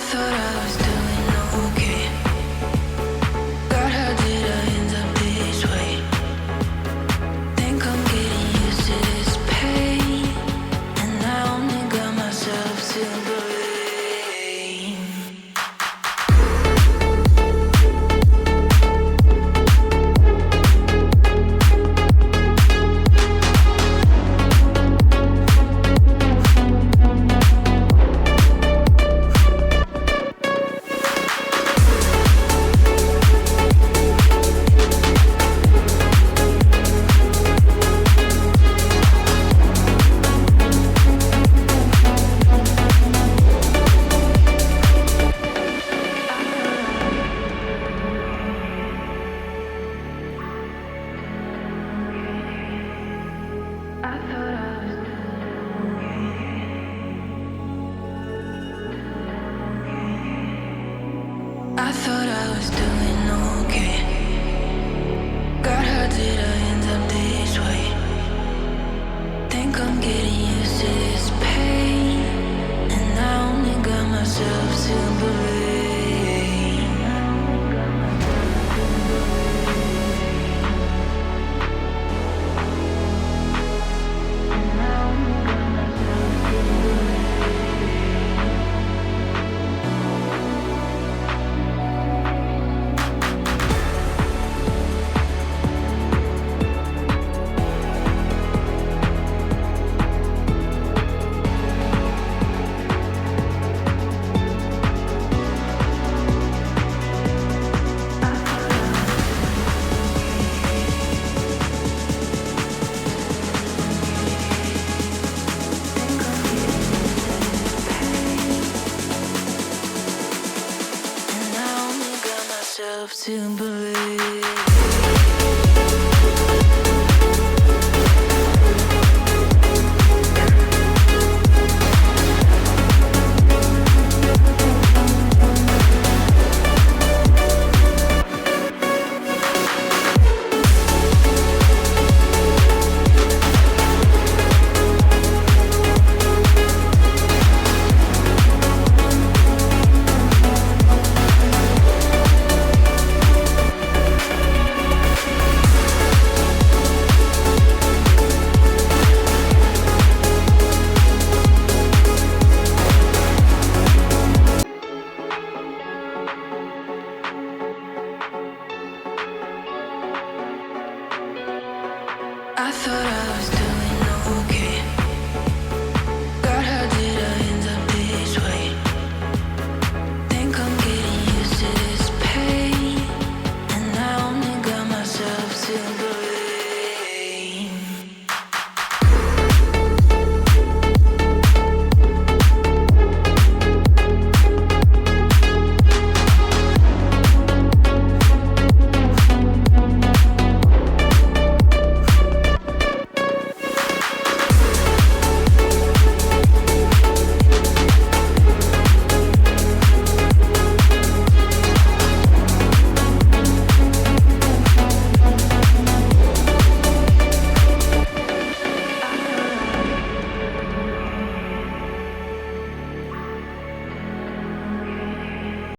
thought I was doing okay. God, how did I end up this way? Think I'm getting used to this pain, and I only got myself to blame. I thought I was I thought I was doing okay. God, how did I end up this way? Think I'm getting used to this pain, and I only got myself to blame. And I only got myself to believe. I thought I was